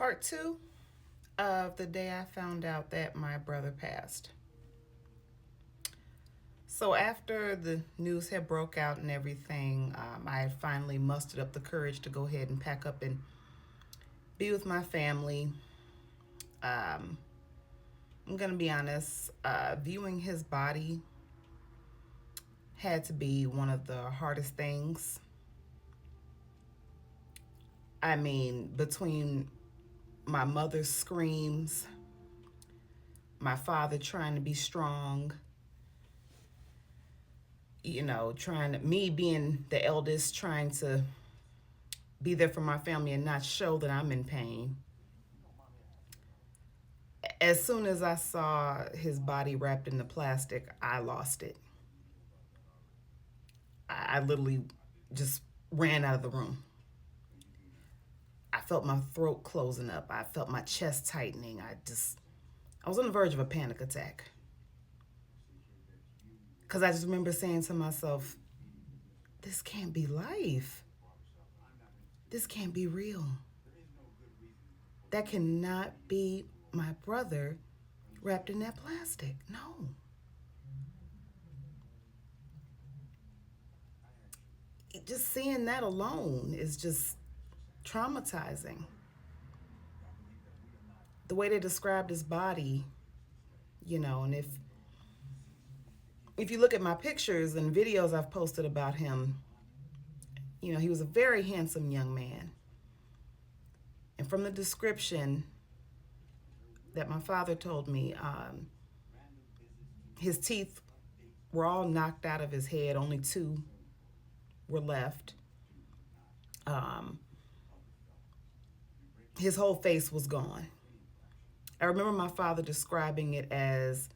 Part two of the day I found out that my brother passed. So after the news had broke out and everything, I had finally mustered up the courage to go ahead and pack up and be with my family. Um, I'm gonna be honest. Viewing his body had to be one of the hardest things. I mean, between my mother's screams, my father trying to be strong, trying to, me being the eldest, trying to be there for my family and not show that I'm in pain. As soon as I saw his body wrapped in the plastic, I lost it. I literally just ran out of the room. I felt my throat closing up. I felt my chest tightening. I was on the verge of a panic attack. Because I just remember saying to myself, this can't be life. This can't be real. That cannot be my brother wrapped in that plastic. No. Just seeing that alone is just traumatizing. The way they described his body, and if you look at my pictures and videos I've posted about him, he was a very handsome young man. And from the description that my father told me, his teeth were all knocked out of his head, only two were left. Um, his whole face was gone. I remember my father describing it as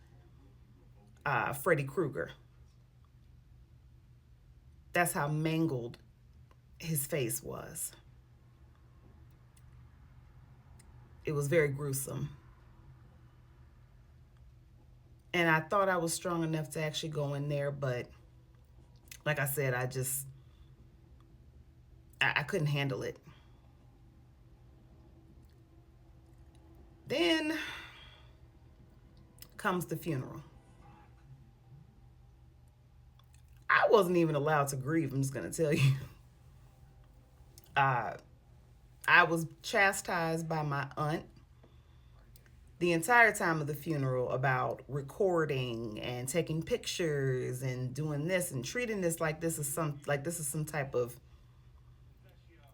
Freddy Krueger. That's how mangled his face was. It was very gruesome. And I thought I was strong enough to actually go in there, but like I said, I couldn't handle it. Then comes the funeral. I wasn't even allowed to grieve, I'm just going to tell you. Uh, I was chastised by my aunt the entire time of the funeral about recording and taking pictures and doing this and treating this like this is some type of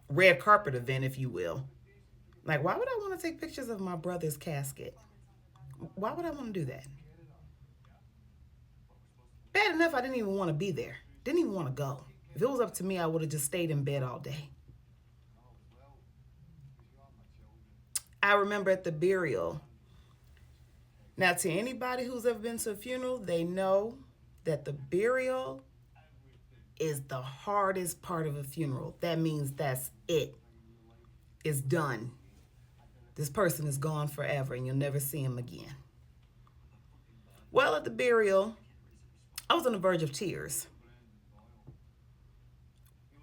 red carpet event, if you will. Like, why would I want to take pictures of my brother's casket? Why would I want to do that? Bad enough I didn't even want to be there. Didn't even want to go. If it was up to me, I would have just stayed in bed all day. I remember at the burial. Now, to anybody who's ever been to a funeral, they know that the burial is the hardest part of a funeral. That means that's it. It's done. This person is gone forever and you'll never see him again. Well, at the burial, I was on the verge of tears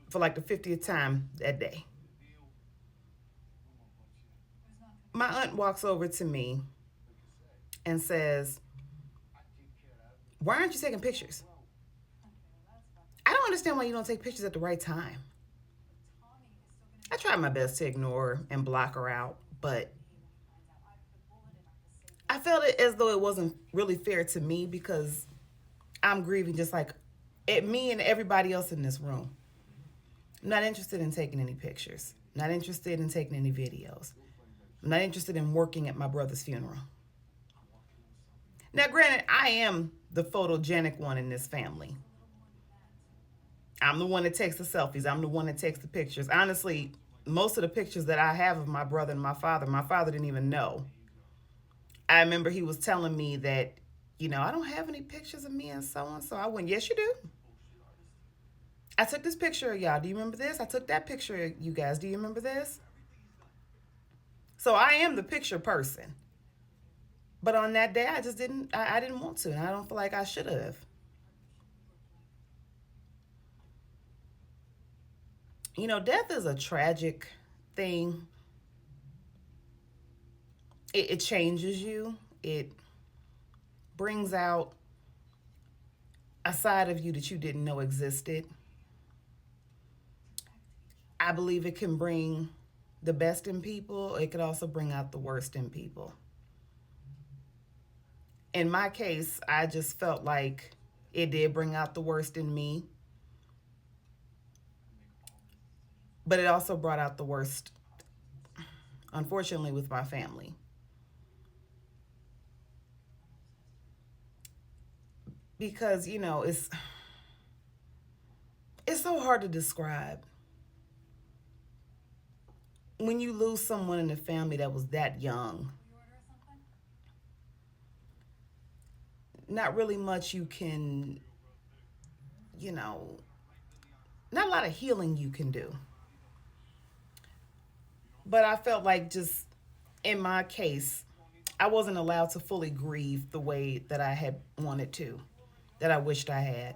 for like the 50th time that day. My aunt walks over to me and says, "Why aren't you taking pictures?" I don't understand why you don't take pictures at the right time. I tried my best to ignore and block her out, but I felt it as though it wasn't really fair to me because I'm grieving just like me and everybody else in this room. I'm not interested in taking any pictures. I'm not interested in taking any videos. I'm not interested in working at my brother's funeral. Now, granted, I am the photogenic one in this family. I'm the one that takes the selfies. I'm the one that takes the pictures. Honestly, most of the pictures that I have of my brother and my father didn't even know. I remember he was telling me that, I don't have any pictures of me and so on. So I went, yes, you do. I took this picture of y'all. Do you remember this? I took that picture of you guys. Do you remember this? So I am the picture person. But on that day, I didn't want to. And I don't feel like I should have. Death is a tragic thing. It changes you. It brings out a side of you that you didn't know existed. I believe it can bring the best in people. It could also bring out the worst in people. In my case, I just felt like it did bring out the worst in me, but it also brought out the worst, unfortunately, with my family. Because, it's so hard to describe when you lose someone in the family that was that young. Not really much you can, you know, not a lot of healing you can do. But I felt like just in my case, I wasn't allowed to fully grieve the way that I had wanted to, that I wished I had.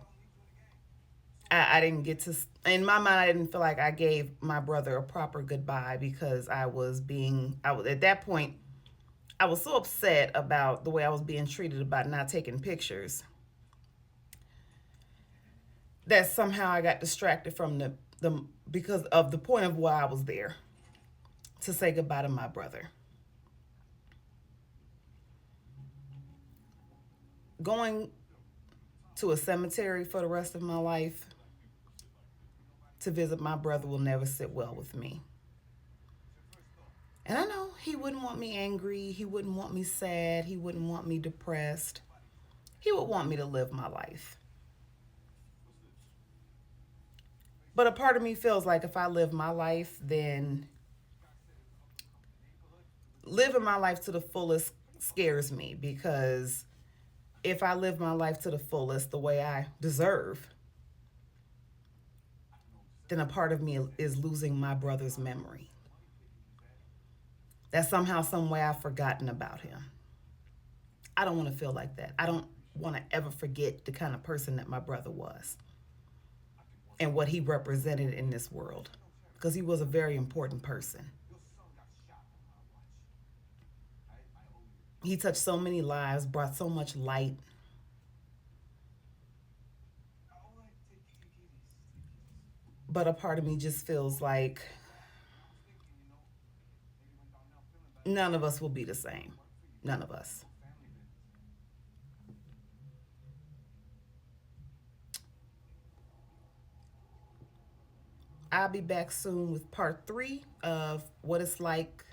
I didn't get to, in my mind, I didn't feel like I gave my brother a proper goodbye because I was, at that point, I was so upset about the way I was being treated about not taking pictures that somehow I got distracted from because of the point of why I was there to say goodbye to my brother. Going to a cemetery for the rest of my life to visit my brother will never sit well with me. And I know he wouldn't want me angry, he wouldn't want me sad, he wouldn't want me depressed. He would want me to live my life. But a part of me feels like if I live my life, then living my life to the fullest scares me because if I live my life to the fullest the way I deserve, then a part of me is losing my brother's memory. That somehow, some way I've forgotten about him. I don't want to feel like that. I don't want to ever forget the kind of person that my brother was and what he represented in this world because he was a very important person. He touched so many lives, brought so much light. But a part of me just feels like none of us will be the same. None of us. I'll be back soon with part three of what it's like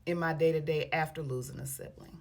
in my day to day after losing a sibling.